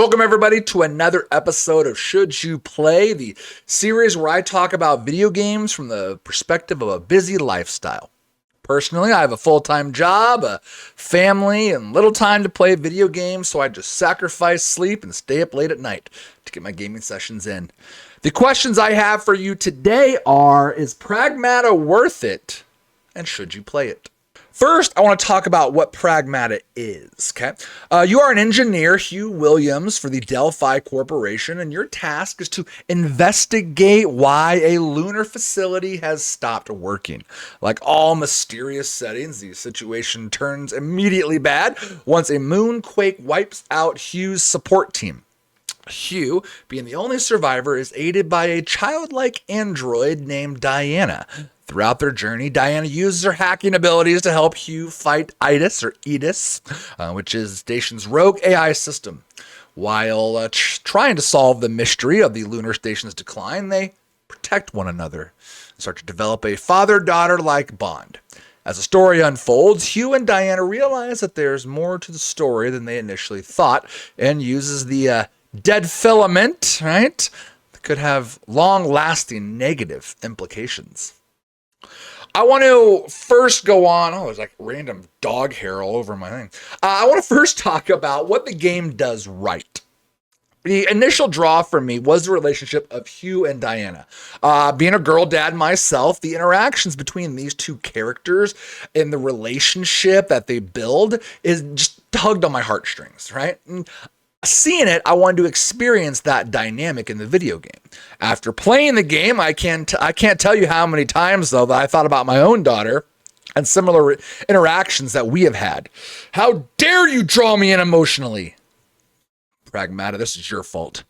Welcome, everybody, to another episode of Should You Play, the series where I talk about video games from the perspective of a busy lifestyle. Personally, I have a full-time job, a family, and little time to play video games, so I just sacrifice sleep and stay up late at night to get my gaming sessions in. The questions I have for you today are, is Pragmata worth it, and should you play it? First, I want to talk about what Pragmata is, okay? You are an engineer, Hugh Williams, for the Delphi Corporation, and your task is to investigate why a lunar facility has stopped working. Like all mysterious settings, the situation turns immediately bad once a moonquake wipes out Hugh's support team. Hugh, being the only survivor, is aided by a childlike android named Diana. Throughout their journey, Diana uses her hacking abilities to help Hugh fight EDIS, which is the station's rogue AI system. While trying to solve the mystery of the lunar station's decline, they protect one another and start to develop a father-daughter-like bond. As the story unfolds, Hugh and Diana realize that there's more to the story than they initially thought, and uses the dead filament, right, that could have long-lasting negative implications. I want to first go on, there's like random dog hair all over my thing. I want to first talk about what the game does right. The initial draw for me was the relationship of Hugh and Diana. Being a girl dad myself, the interactions between these two characters and the relationship that they build is just tugged on my heartstrings, right? And seeing it, I wanted to experience that dynamic in the video game. After playing the game, I can't tell you how many times, though, that I thought about my own daughter and similar interactions that we have had. How dare you draw me in emotionally? Pragmata, this is your fault.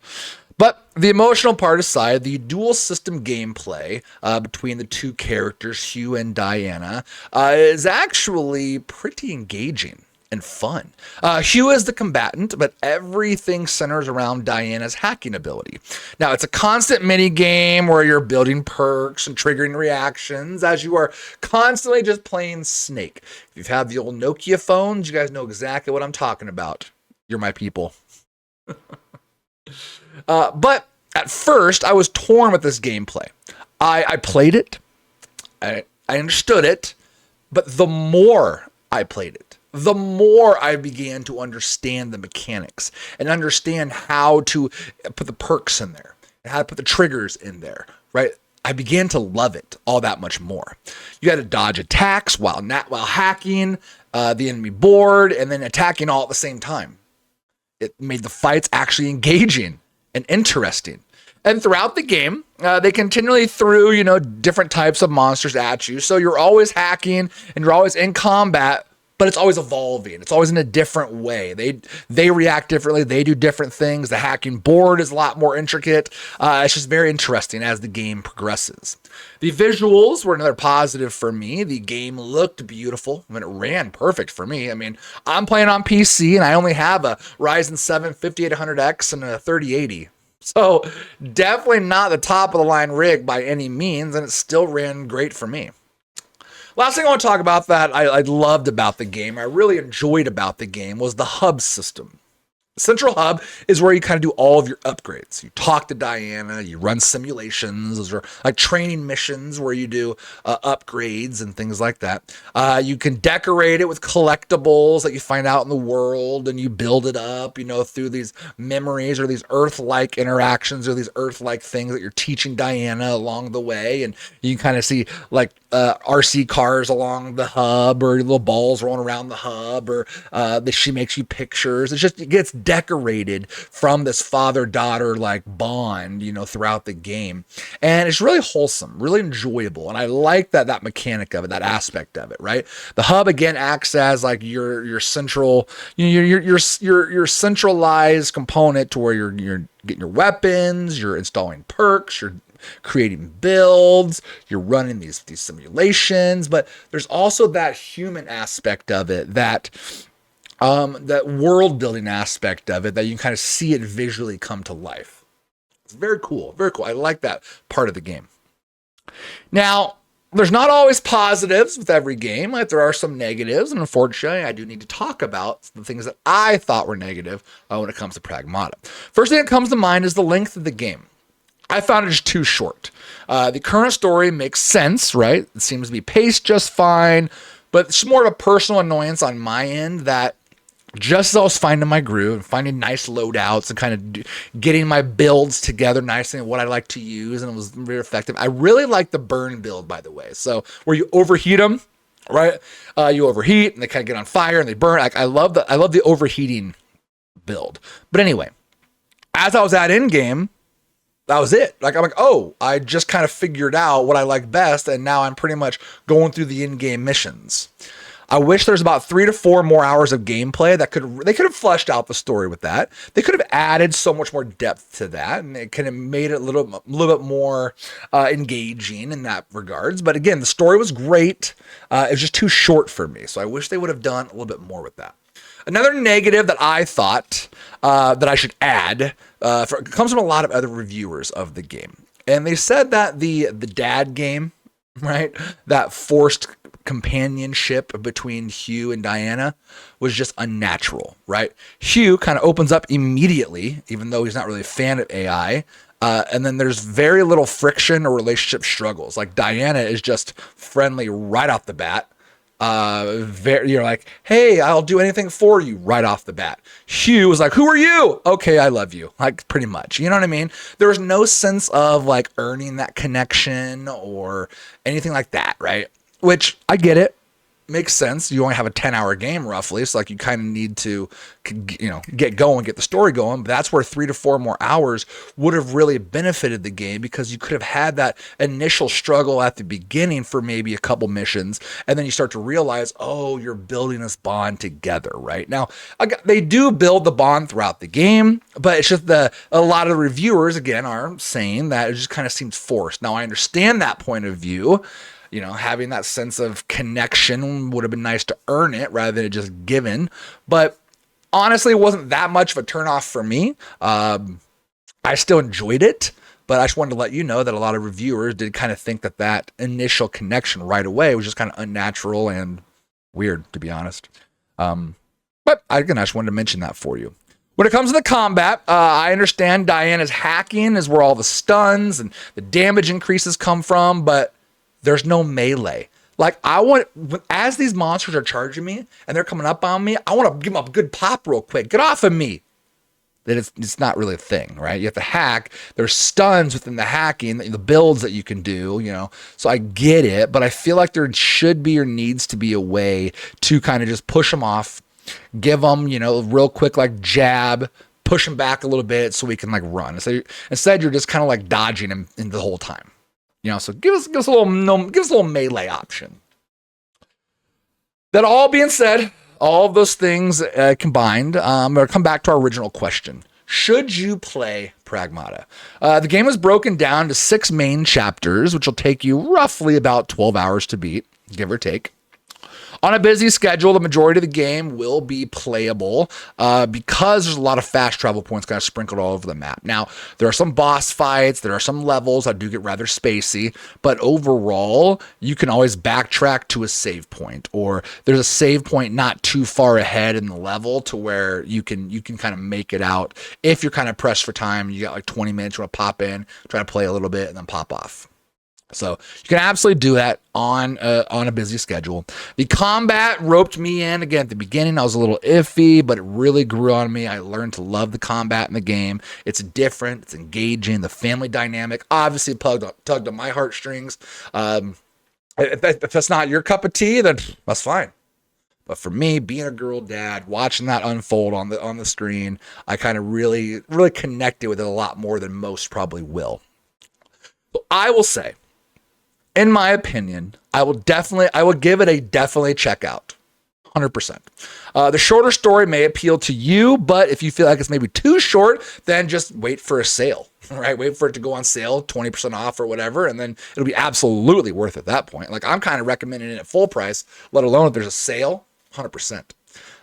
But the emotional part aside, the dual system gameplay between the two characters, Hugh and Diana, is actually pretty engaging and fun. Hugh is the combatant, but everything centers around Diana's hacking ability. Now, it's a constant mini game where you're building perks and triggering reactions as you are constantly just playing Snake. If you've had the old Nokia phones, you guys know exactly what I'm talking about. You're my people. But at first, I was torn with this gameplay. I played it, I understood it, but the more I played it, the more I began to understand the mechanics and understand how to put the perks in there and how to put the triggers in there, right? I began to love it all that much more. You had to dodge attacks while hacking the enemy board and then attacking all at the same time. It made the fights actually engaging and interesting. And throughout the game, they continually threw, different types of monsters at you. So you're always hacking and you're always in combat, but it's always evolving. It's always in a different way. They react differently. They do different things. The hacking board is a lot more intricate. It's just very interesting as the game progresses. The visuals were another positive for me. The game looked beautiful. It ran perfect for me. I'm playing on PC and I only have a Ryzen 7 5800X and a 3080. So definitely not the top of the line rig by any means, and it still ran great for me. Last thing I want to talk about that I loved about the game, I really enjoyed about the game, was the hub system. Central Hub is where you kind of do all of your upgrades. You talk to Diana, you run simulations. Those are like training missions where you do upgrades and things like that. You can decorate it with collectibles that you find out in the world, and you build it up, through these memories or these Earth-like interactions or these Earth-like things that you're teaching Diana along the way. And you can kind of see like RC cars along the hub, or little balls rolling around the hub, or she makes you pictures. It gets decorated from this father-daughter like bond, throughout the game. And it's really wholesome, really enjoyable. And I like that mechanic of it, that aspect of it, right? The hub again acts as like your central, your centralized component to where you're getting your weapons, you're installing perks, you're creating builds, you're running these simulations, but there's also that human aspect of it, that world building aspect of it, that you can kind of see it visually come to life. It's very cool. Very cool. I like that part of the game. Now, there's not always positives with every game. Like there are some negatives, and unfortunately, I do need to talk about the things that I thought were negative when it comes to Pragmata. First thing that comes to mind is the length of the game. I found it just too short. The current story makes sense, right? It seems to be paced just fine, but it's more of a personal annoyance on my end that just as I was finding my groove and finding nice loadouts and kind of getting my builds together nicely and what I like to use, and it was very effective. I really like the burn build, by the way. So where you overheat them, right? You overheat and they kind of get on fire and they burn. Like I love the overheating build. But anyway, as I was at end game, that was it. Like I'm like, oh, I just kind of figured out what I like best, and now I'm pretty much going through the in-game missions. I wish there's about 3 to 4 more hours of gameplay that they could have fleshed out the story with that. They could have added so much more depth to that, and it could have made it a little bit more engaging in that regards. But again, the story was great. It was just too short for me, so I wish they would have done a little bit more with that. Another negative that I thought that I should add comes from a lot of other reviewers of the game, and they said that the dad game, right, that forced companionship between Hugh and Diana was just unnatural, right? Hugh kind of opens up immediately, even though he's not really a fan of AI. And then there's very little friction or relationship struggles. Like Diana is just friendly right off the bat. You're like, hey, I'll do anything for you right off the bat. Hugh was like, who are you? Okay, I love you. Like pretty much, you know what I mean? There was no sense of like earning that connection or anything like that, right? Which I get it. Makes sense. You only have a 10-hour game roughly. So like you kind of need to, get going, get the story going. But that's where 3 to 4 more hours would have really benefited the game, because you could have had that initial struggle at the beginning for maybe a couple missions. And then you start to realize, oh, you're building this bond together, right? Now, they do build the bond throughout the game, but it's just a lot of the reviewers, again, are saying that it just kind of seems forced. Now, I understand that point of view. Having that sense of connection would have been nice to earn it rather than it just given. But honestly, it wasn't that much of a turnoff for me. I still enjoyed it, but I just wanted to let you know that a lot of reviewers did kind of think that initial connection right away was just kind of unnatural and weird, to be honest. But again, I just wanted to mention that for you. When it comes to the combat, I understand Diana's hacking is where all the stuns and the damage increases come from, but there's no melee. Like as these monsters are charging me and they're coming up on me, I want to give them a good pop real quick. Get off of me. That it's not really a thing, right? You have to hack. There's stuns within the hacking, the builds that you can do, So I get it, but I feel like there should be or needs to be a way to kind of just push them off, give them, real quick like jab, push them back a little bit so we can like run. Instead, you're just kind of like dodging them in the whole time. So give us a little melee option. That all being said, all of those things combined, I'm going to come back to our original question. Should you play Pragmata? The game is broken down to 6 main chapters, which will take you roughly about 12 hours to beat, give or take. On a busy schedule, the majority of the game will be playable because there's a lot of fast travel points kind of sprinkled all over the map. Now, there are some boss fights, there are some levels that do get rather spacey, but overall, you can always backtrack to a save point, or there's a save point not too far ahead in the level to where you can kind of make it out. If you're kind of pressed for time, you got like 20 minutes, you want to pop in, try to play a little bit, and then pop off. So you can absolutely do that on a busy schedule. The combat roped me in. Again, at the beginning, I was a little iffy, but it really grew on me. I learned to love the combat in the game. It's different. It's engaging. The family dynamic obviously tugged on my heartstrings. If that's not your cup of tea, then that's fine. But for me, being a girl dad, watching that unfold on the screen, I kind of really, really connected with it a lot more than most probably will. So I will say, in my opinion, I will give it a definitely check out. 100%. The shorter story may appeal to you, but if you feel like it's maybe too short, then just wait for a sale, right? Wait for it to go on sale, 20% off or whatever, and then it'll be absolutely worth it at that point. Like I'm kind of recommending it at full price, let alone if there's a sale, 100%.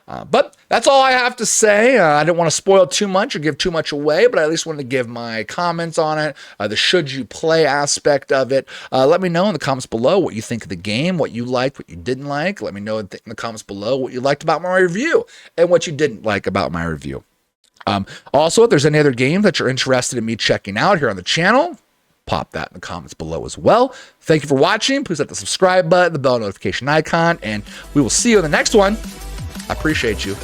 But that's all I have to say. I didn't want to spoil too much or give too much away, but I at least wanted to give my comments on it, the should you play aspect of it. Let me know in the comments below what you think of the game, what you liked, what you didn't like. Let me know in the comments below what you liked about my review and what you didn't like about my review. Also, if there's any other games that you're interested in me checking out here on the channel, pop that in the comments below as well. Thank you for watching. Please hit the subscribe button, the bell notification icon, and we will see you in the next one. I appreciate you.